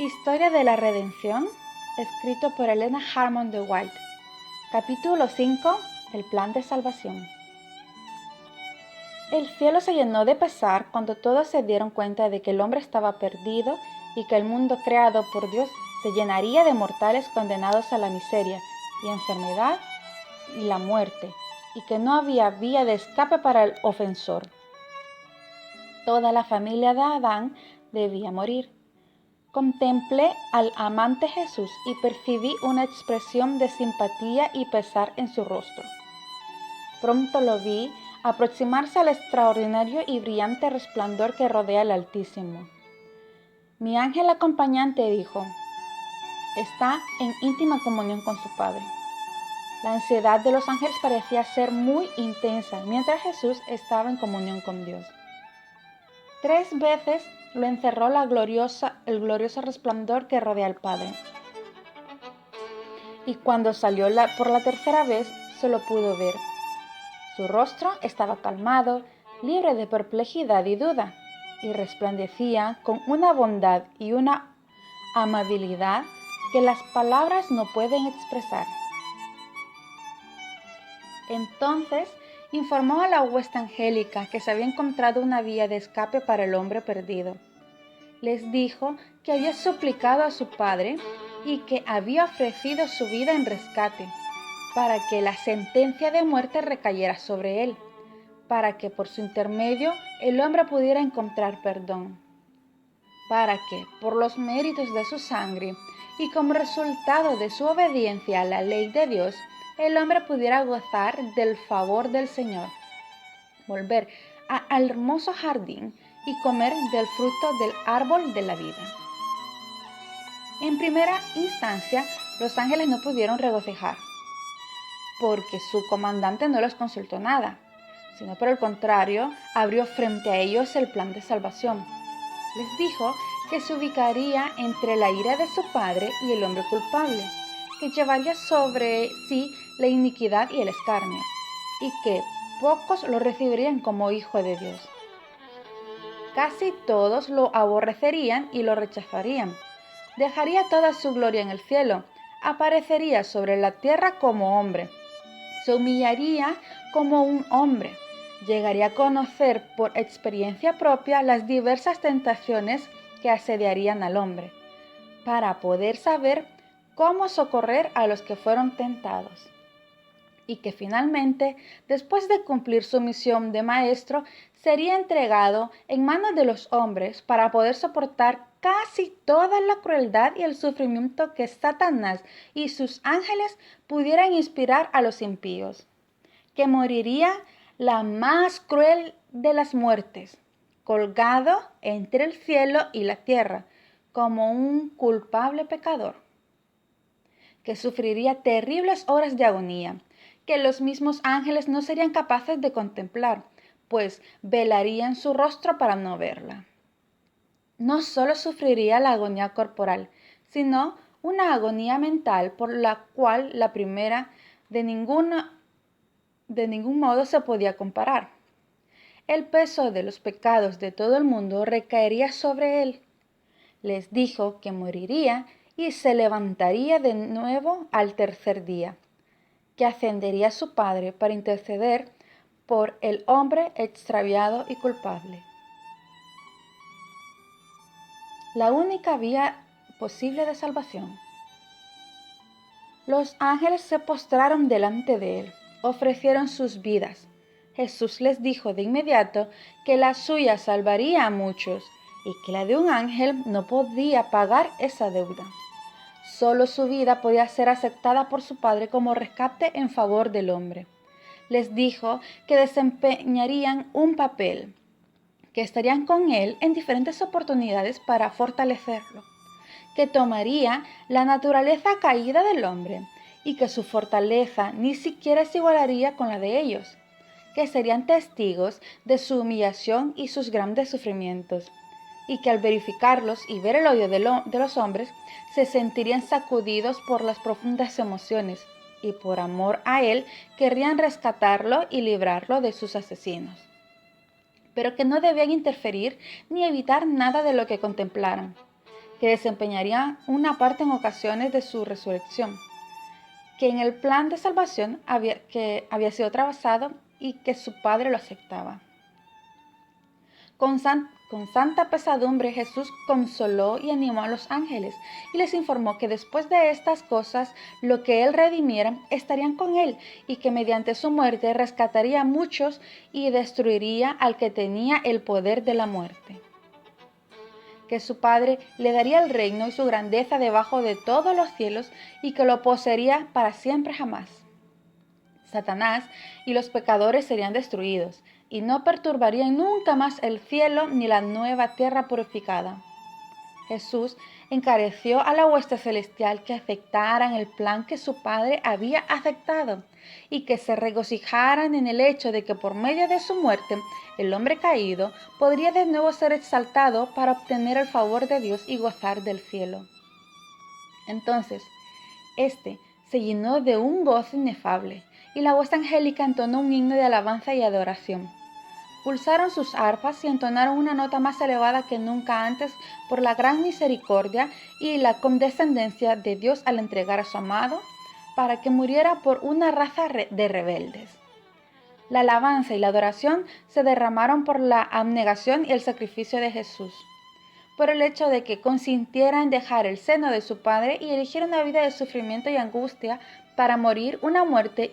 Historia de la Redención, escrito por Elena Harmon de White. Capítulo 5. El plan de salvación. El cielo se llenó de pesar cuando todos se dieron cuenta de que el hombre estaba perdido y que el mundo creado por Dios se llenaría de mortales condenados a la miseria y enfermedad y la muerte, y que no había vía de escape para el ofensor. Toda la familia de Adán debía morir. Contemplé al amante Jesús y percibí una expresión de simpatía y pesar en su rostro. Pronto lo vi aproximarse al extraordinario y brillante resplandor que rodea al Altísimo. Mi ángel acompañante dijo: está en íntima comunión con su Padre. La ansiedad de los ángeles parecía ser muy intensa mientras Jesús estaba en comunión con Dios. 3 veces lo encerró el glorioso resplandor que rodea al Padre. Y cuando salió por la tercera vez, se lo pudo ver. Su rostro estaba calmado, libre de perplejidad y duda, y resplandecía con una bondad y una amabilidad que las palabras no pueden expresar. Entonces informó a la hueste angélica que se había encontrado una vía de escape para el hombre perdido. Les dijo que había suplicado a su Padre y que había ofrecido su vida en rescate, para que la sentencia de muerte recayera sobre él, para que por su intermedio el hombre pudiera encontrar perdón, para que por los méritos de su sangre y como resultado de su obediencia a la ley de Dios, el hombre pudiera gozar del favor del Señor, volver al hermoso jardín y comer del fruto del árbol de la vida. En primera instancia, los ángeles no pudieron regocijar, porque su comandante no les consultó nada, sino por el contrario, abrió frente a ellos el plan de salvación. Les dijo que se ubicaría entre la ira de su padre y el hombre culpable, que llevaría sobre sí la iniquidad y el escarnio, y que pocos lo recibirían como hijo de Dios. Casi todos lo aborrecerían y lo rechazarían. Dejaría toda su gloria en el cielo, aparecería sobre la tierra como hombre, se humillaría como un hombre, llegaría a conocer por experiencia propia las diversas tentaciones que asediarían al hombre, para poder saber cómo socorrer a los que fueron tentados. Y que finalmente, después de cumplir su misión de maestro, sería entregado en manos de los hombres para poder soportar casi toda la crueldad y el sufrimiento que Satanás y sus ángeles pudieran inspirar a los impíos, que moriría la más cruel de las muertes, colgado entre el cielo y la tierra, como un culpable pecador, que sufriría terribles horas de agonía, que los mismos ángeles no serían capaces de contemplar, pues velarían su rostro para no verla. No solo sufriría la agonía corporal, sino una agonía mental por la cual la primera de ningún modo se podía comparar. El peso de los pecados de todo el mundo recaería sobre él. Les dijo que moriría y se levantaría de nuevo al tercer día, que ascendería a su Padre para interceder por el hombre extraviado y culpable. La única vía posible de salvación. Los ángeles se postraron delante de él, ofrecieron sus vidas. Jesús les dijo de inmediato que la suya salvaría a muchos y que la de un ángel no podía pagar esa deuda. Solo su vida podía ser aceptada por su Padre como rescate en favor del hombre. Les dijo que desempeñarían un papel, que estarían con él en diferentes oportunidades para fortalecerlo, que tomaría la naturaleza caída del hombre y que su fortaleza ni siquiera se igualaría con la de ellos, que serían testigos de su humillación y sus grandes sufrimientos, y que al verificarlos y ver el odio de los hombres, se sentirían sacudidos por las profundas emociones y por amor a él querrían rescatarlo y librarlo de sus asesinos, pero que no debían interferir ni evitar nada de lo que contemplaran, que desempeñaría una parte en ocasiones de su resurrección, que en el plan de salvación que había sido trabajado y que su Padre lo aceptaba. Con santa pesadumbre Jesús consoló y animó a los ángeles y les informó que después de estas cosas, lo que Él redimiera estarían con Él y que mediante su muerte rescataría a muchos y destruiría al que tenía el poder de la muerte. Que su Padre le daría el reino y su grandeza debajo de todos los cielos y que lo poseería para siempre jamás. Satanás y los pecadores serían destruidos y no perturbarían nunca más el cielo ni la nueva tierra purificada. Jesús encareció a la hueste celestial que aceptaran el plan que su Padre había aceptado y que se regocijaran en el hecho de que por medio de su muerte el hombre caído podría de nuevo ser exaltado para obtener el favor de Dios y gozar del cielo. Entonces, este se llenó de un gozo inefable y la hueste angélica entonó un himno de alabanza y adoración. Pulsaron sus arpas y entonaron una nota más elevada que nunca antes por la gran misericordia y la condescendencia de Dios al entregar a su amado para que muriera por una raza de rebeldes. La alabanza y la adoración se derramaron por la abnegación y el sacrificio de Jesús, por el hecho de que consintiera en dejar el seno de su Padre y elegir una vida de sufrimiento y angustia para morir una muerte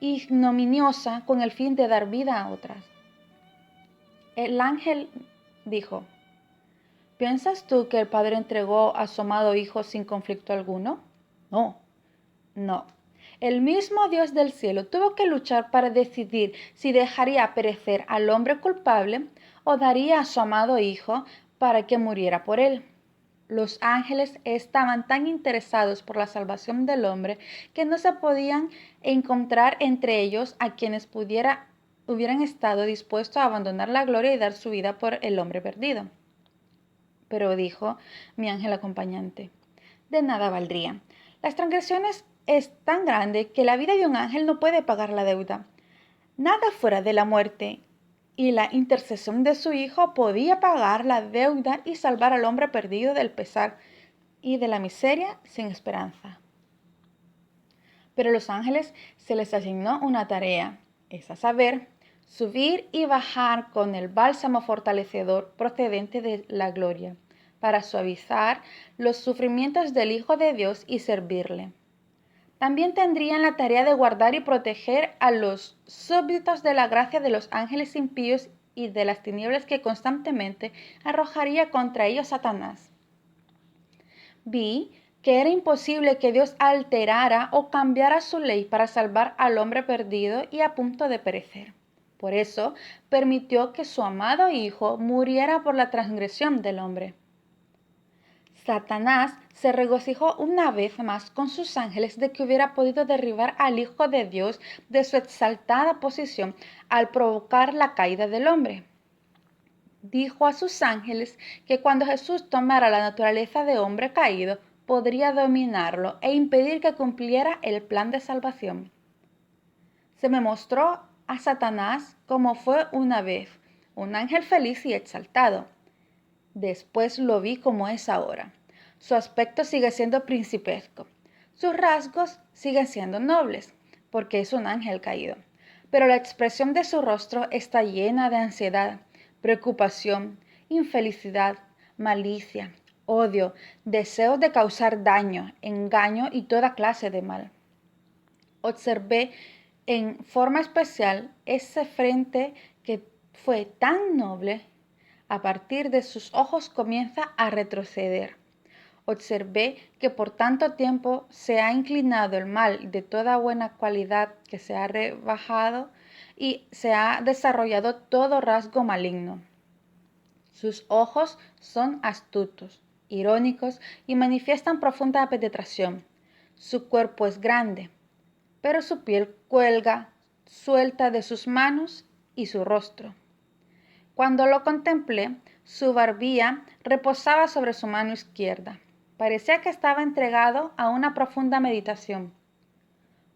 ignominiosa con el fin de dar vida a otras. El ángel dijo: ¿Piensas tú que el Padre entregó a su amado Hijo sin conflicto alguno? No. El mismo Dios del cielo tuvo que luchar para decidir si dejaría perecer al hombre culpable o daría a su amado Hijo para que muriera por él. Los ángeles estaban tan interesados por la salvación del hombre que no se podían encontrar entre ellos a quienes hubieran estado dispuestos a abandonar la gloria y dar su vida por el hombre perdido. Pero dijo mi ángel acompañante: de nada valdría. Las transgresiones es tan grande que la vida de un ángel no puede pagar la deuda. Nada fuera de la muerte y la intercesión de su Hijo podía pagar la deuda y salvar al hombre perdido del pesar y de la miseria sin esperanza. Pero a los ángeles se les asignó una tarea, es a saber, subir y bajar con el bálsamo fortalecedor procedente de la gloria, para suavizar los sufrimientos del Hijo de Dios y servirle. También tendrían la tarea de guardar y proteger a los súbditos de la gracia de los ángeles impíos y de las tinieblas que constantemente arrojaría contra ellos Satanás. Vi que era imposible que Dios alterara o cambiara su ley para salvar al hombre perdido y a punto de perecer. Por eso permitió que su amado Hijo muriera por la transgresión del hombre. Satanás se regocijó una vez más con sus ángeles de que hubiera podido derribar al Hijo de Dios de su exaltada posición al provocar la caída del hombre. Dijo a sus ángeles que cuando Jesús tomara la naturaleza de hombre caído, podría dominarlo e impedir que cumpliera el plan de salvación. Se me mostró a Satanás como fue una vez, un ángel feliz y exaltado. Después lo vi como es ahora. Su aspecto sigue siendo principesco. Sus rasgos siguen siendo nobles, porque es un ángel caído. Pero la expresión de su rostro está llena de ansiedad, preocupación, infelicidad, malicia, odio, deseos de causar daño, engaño y toda clase de mal. Observé en forma especial ese frente que fue tan noble. A partir de sus ojos comienza a retroceder. Observé que por tanto tiempo se ha inclinado el mal de toda buena cualidad, que se ha rebajado y se ha desarrollado todo rasgo maligno. Sus ojos son astutos, irónicos y manifiestan profunda penetración. Su cuerpo es grande, pero su piel cuelga suelta de sus manos y su rostro. Cuando lo contemplé, su barbilla reposaba sobre su mano izquierda. Parecía que estaba entregado a una profunda meditación.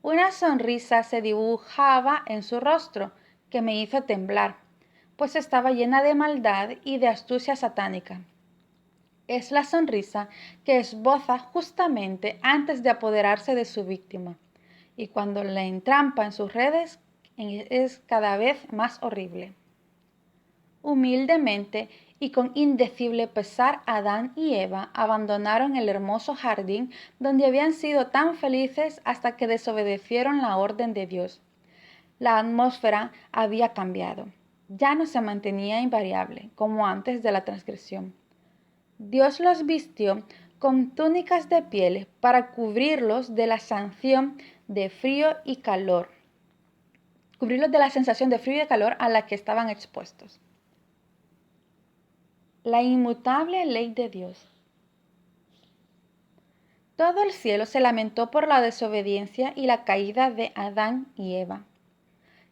Una sonrisa se dibujaba en su rostro que me hizo temblar, pues estaba llena de maldad y de astucia satánica. Es la sonrisa que esboza justamente antes de apoderarse de su víctima, y cuando la entrampa en sus redes es cada vez más horrible. Humildemente y con indecible pesar, Adán y Eva abandonaron el hermoso jardín donde habían sido tan felices hasta que desobedecieron la orden de Dios. La atmósfera había cambiado. Ya no se mantenía invariable, como antes de la transgresión. Dios los vistió con túnicas de piel para cubrirlos de la sanción de frío y calor, cubrirlos de la sensación de frío y de calor a la que estaban expuestos. La inmutable ley de Dios. Todo el cielo se lamentó por la desobediencia y la caída de Adán y Eva,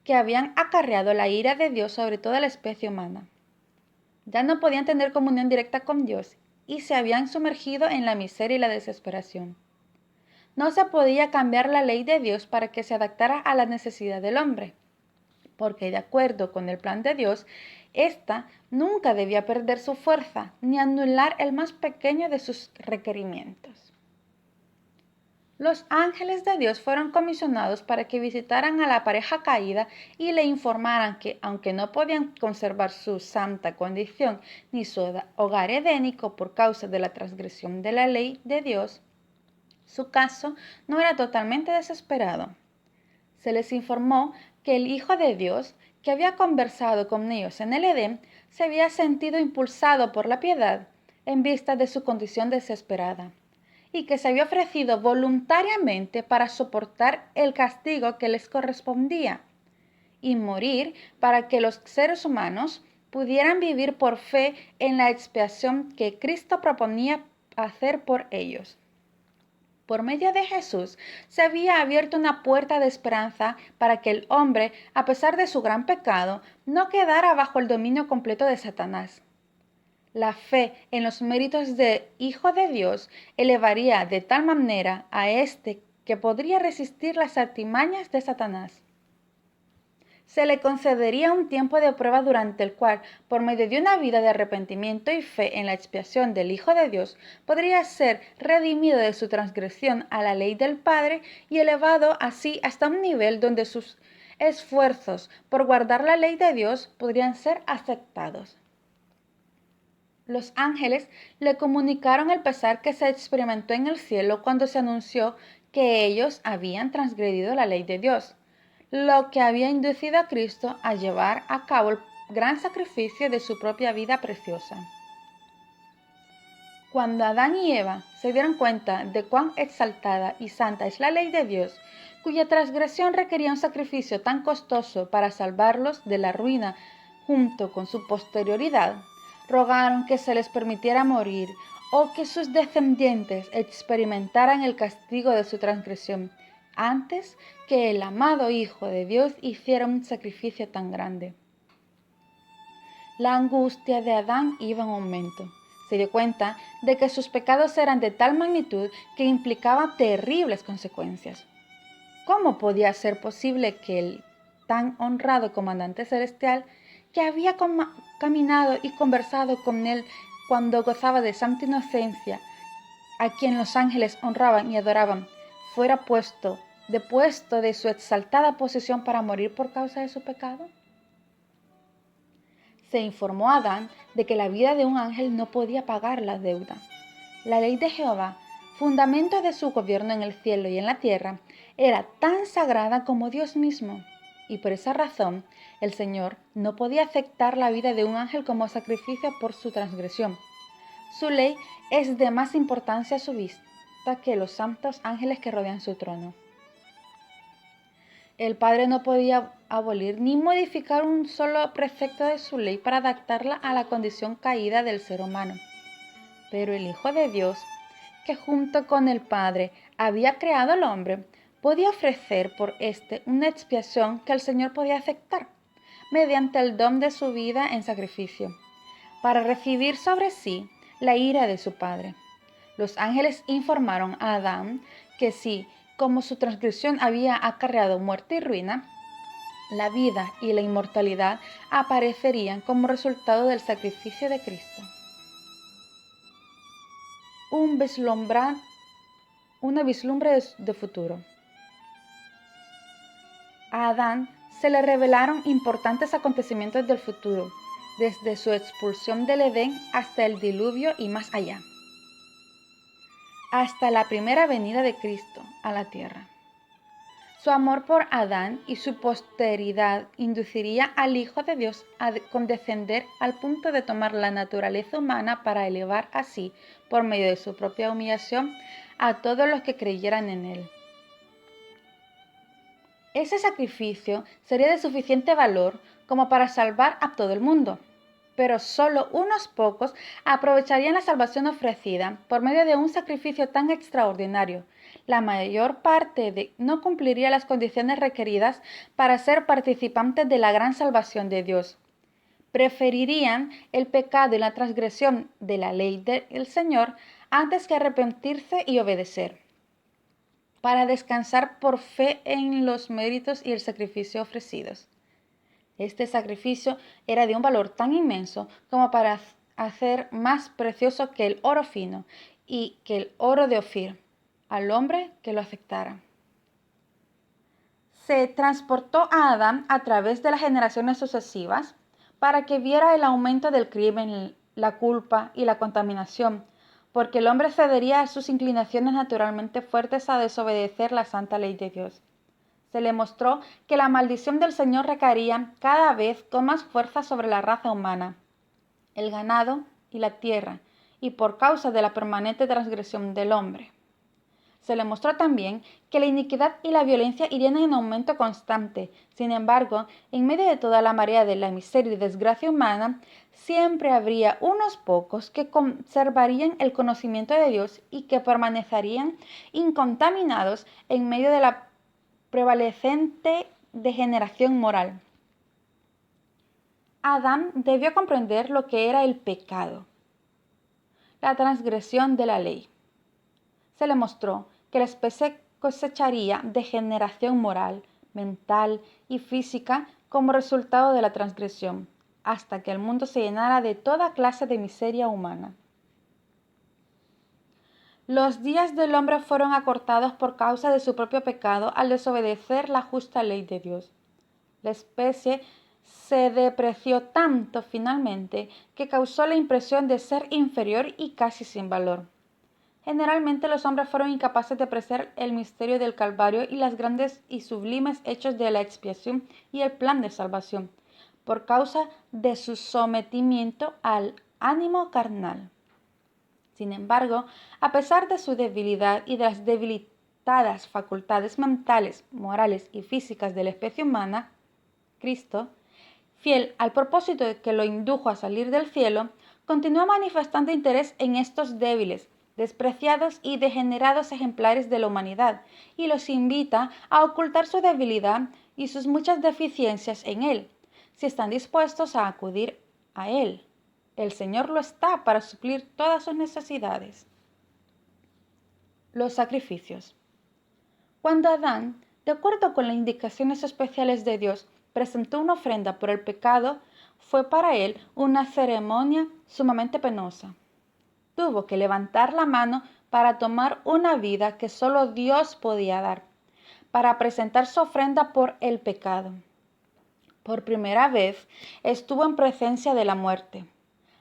que habían acarreado la ira de Dios sobre toda la especie humana. Ya no podían tener comunión directa con Dios y se habían sumergido en la miseria y la desesperación. No se podía cambiar la ley de Dios para que se adaptara a la necesidad del hombre, porque de acuerdo con el plan de Dios, ésta nunca debía perder su fuerza ni anular el más pequeño de sus requerimientos. Los ángeles de Dios fueron comisionados para que visitaran a la pareja caída y le informaran que, aunque no podían conservar su santa condición ni su hogar edénico por causa de la transgresión de la ley de Dios, su caso no era totalmente desesperado. Se les informó que el Hijo de Dios, que había conversado con ellos en el Edén, se había sentido impulsado por la piedad en vista de su condición desesperada, y que se había ofrecido voluntariamente para soportar el castigo que les correspondía y morir para que los seres humanos pudieran vivir por fe en la expiación que Cristo proponía hacer por ellos. Por medio de Jesús se había abierto una puerta de esperanza para que el hombre, a pesar de su gran pecado, no quedara bajo el dominio completo de Satanás. La fe en los méritos de Hijo de Dios elevaría de tal manera a éste que podría resistir las artimañas de Satanás. Se le concedería un tiempo de prueba durante el cual, por medio de una vida de arrepentimiento y fe en la expiación del Hijo de Dios, podría ser redimido de su transgresión a la ley del Padre y elevado así hasta un nivel donde sus esfuerzos por guardar la ley de Dios podrían ser aceptados. Los ángeles le comunicaron el pesar que se experimentó en el cielo cuando se anunció que ellos habían transgredido la ley de Dios, lo que había inducido a Cristo a llevar a cabo el gran sacrificio de su propia vida preciosa. Cuando Adán y Eva se dieron cuenta de cuán exaltada y santa es la ley de Dios, cuya transgresión requería un sacrificio tan costoso para salvarlos de la ruina junto con su posterioridad, rogaron que se les permitiera morir o que sus descendientes experimentaran el castigo de su transgresión antes que el amado Hijo de Dios hiciera un sacrificio tan grande. La angustia de Adán iba en aumento. Se dio cuenta de que sus pecados eran de tal magnitud que implicaban terribles consecuencias. ¿Cómo podía ser posible que el tan honrado comandante celestial, que había caminado y conversado con él cuando gozaba de santa inocencia, a quien los ángeles honraban y adoraban, fuera depuesto de su exaltada posición para morir por causa de su pecado? Se informó a Adán de que la vida de un ángel no podía pagar la deuda. La ley de Jehová, fundamento de su gobierno en el cielo y en la tierra, era tan sagrada como Dios mismo, y por esa razón el Señor no podía aceptar la vida de un ángel como sacrificio por su transgresión. Su ley es de más importancia a su vista que los santos ángeles que rodean su trono. El Padre no podía abolir ni modificar un solo precepto de su ley para adaptarla a la condición caída del ser humano. Pero el Hijo de Dios, que junto con el Padre había creado al hombre, podía ofrecer por éste una expiación que el Señor podía aceptar, mediante el don de su vida en sacrificio, para recibir sobre sí la ira de su Padre. Los ángeles informaron a Adán que si, como su transgresión había acarreado muerte y ruina, la vida y la inmortalidad aparecerían como resultado del sacrificio de Cristo. una vislumbre de futuro. A Adán se le revelaron importantes acontecimientos del futuro, desde su expulsión del Edén hasta el diluvio y más allá, hasta la primera venida de Cristo a la tierra. Su amor por Adán y su posteridad induciría al Hijo de Dios a condescender al punto de tomar la naturaleza humana para elevar así, por medio de su propia humillación, a todos los que creyeran en él. Ese sacrificio sería de suficiente valor como para salvar a todo el mundo, pero solo unos pocos aprovecharían la salvación ofrecida por medio de un sacrificio tan extraordinario. La mayor parte no cumpliría las condiciones requeridas para ser participantes de la gran salvación de Dios. Preferirían el pecado y la transgresión de la ley del Señor antes que arrepentirse y obedecer, para descansar por fe en los méritos y el sacrificio ofrecidos. Este sacrificio era de un valor tan inmenso como para hacer más precioso que el oro fino y que el oro de Ofir al hombre que lo aceptara. Se transportó a Adán a través de las generaciones sucesivas para que viera el aumento del crimen, la culpa y la contaminación, porque el hombre cedería a sus inclinaciones naturalmente fuertes a desobedecer la santa ley de Dios. Se le mostró que la maldición del Señor recaería cada vez con más fuerza sobre la raza humana, el ganado y la tierra, y por causa de la permanente transgresión del hombre. Se le mostró también que la iniquidad y la violencia irían en aumento constante. Sin embargo, en medio de toda la marea de la miseria y desgracia humana, siempre habría unos pocos que conservarían el conocimiento de Dios y que permanecerían incontaminados en medio de la prevalecente degeneración moral. Adán debió comprender lo que era el pecado, la transgresión de la ley. Se le mostró que la especie cosecharía degeneración moral, mental y física como resultado de la transgresión, hasta que el mundo se llenara de toda clase de miseria humana. Los días del hombre fueron acortados por causa de su propio pecado al desobedecer la justa ley de Dios. La especie se depreció tanto finalmente que causó la impresión de ser inferior y casi sin valor. Generalmente los hombres fueron incapaces de apreciar el misterio del Calvario y los grandes y sublimes hechos de la expiación y el plan de salvación, por causa de su sometimiento al ánimo carnal. Sin embargo, a pesar de su debilidad y de las debilitadas facultades mentales, morales y físicas de la especie humana, Cristo, fiel al propósito que lo indujo a salir del cielo, continuó manifestando interés en estos débiles, despreciados y degenerados ejemplares de la humanidad, y los invita a ocultar su debilidad y sus muchas deficiencias en él, si están dispuestos a acudir a él. El Señor lo está para suplir todas sus necesidades. Los sacrificios. Cuando Adán, de acuerdo con las indicaciones especiales de Dios, presentó una ofrenda por el pecado, fue para él una ceremonia sumamente penosa. Tuvo que levantar la mano para tomar una vida que solo Dios podía dar, para presentar su ofrenda por el pecado. Por primera vez estuvo en presencia de la muerte.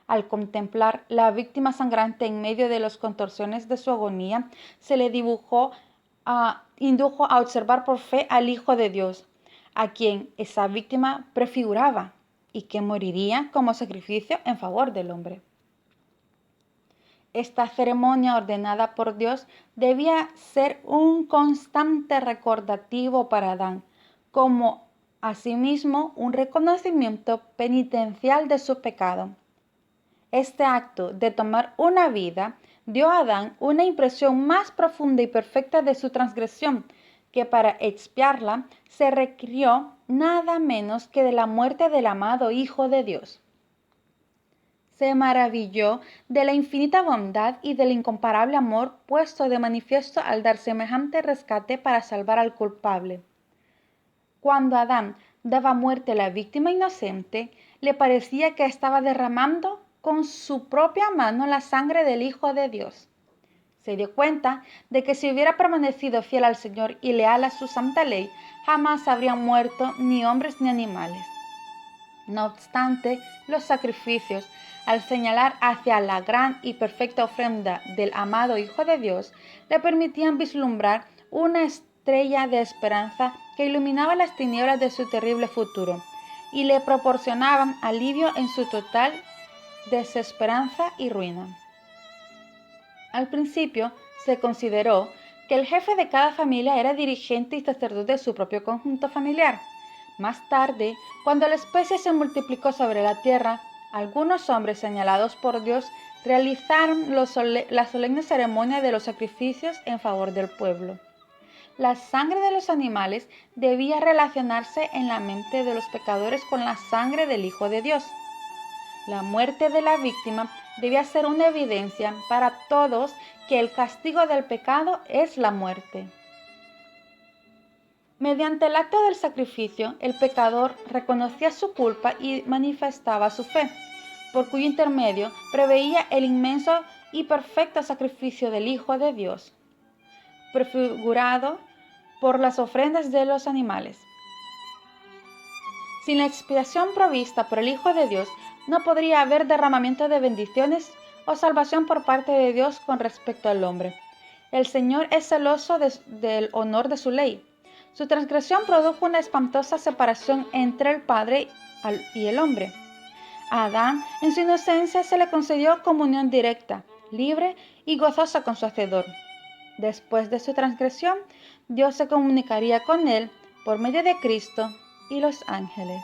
Al contemplar la víctima sangrante en medio de las contorsiones de su agonía, se le indujo a observar por fe al Hijo de Dios, a quien esa víctima prefiguraba y que moriría como sacrificio en favor del hombre. Esta ceremonia ordenada por Dios debía ser un constante recordativo para Adán, como asimismo un reconocimiento penitencial de su pecado. Este acto de tomar una vida dio a Adán una impresión más profunda y perfecta de su transgresión, que para expiarla se requirió nada menos que de la muerte del amado Hijo de Dios. Se maravilló de la infinita bondad y del incomparable amor puesto de manifiesto al dar semejante rescate para salvar al culpable. Cuando Adán daba muerte a la víctima inocente, le parecía que estaba derramando con su propia mano la sangre del Hijo de Dios. Se dio cuenta de que si hubiera permanecido fiel al Señor y leal a su santa ley, jamás habrían muerto ni hombres ni animales. No obstante, los sacrificios, al señalar hacia la gran y perfecta ofrenda del amado Hijo de Dios, le permitían vislumbrar una estrella de esperanza que iluminaba las tinieblas de su terrible futuro y le proporcionaban alivio en su total desesperanza y ruina. Al principio se consideró que el jefe de cada familia era dirigente y sacerdote de su propio conjunto familiar. Más tarde, cuando la especie se multiplicó sobre la tierra, algunos hombres señalados por Dios realizaron la solemne ceremonia de los sacrificios en favor del pueblo. La sangre de los animales debía relacionarse en la mente de los pecadores con la sangre del Hijo de Dios. La muerte de la víctima debía ser una evidencia para todos que el castigo del pecado es la muerte. Mediante el acto del sacrificio, el pecador reconocía su culpa y manifestaba su fe, por cuyo intermedio preveía el inmenso y perfecto sacrificio del Hijo de Dios, prefigurado por las ofrendas de los animales. Sin la expiación provista por el Hijo de Dios, no podría haber derramamiento de bendiciones o salvación por parte de Dios con respecto al hombre. El Señor es celoso del honor de su ley. Su transgresión produjo una espantosa separación entre el Padre y el hombre. A Adán, en su inocencia, se le concedió comunión directa, libre y gozosa con su Hacedor. Después de su transgresión, Dios se comunicaría con él por medio de Cristo y los ángeles.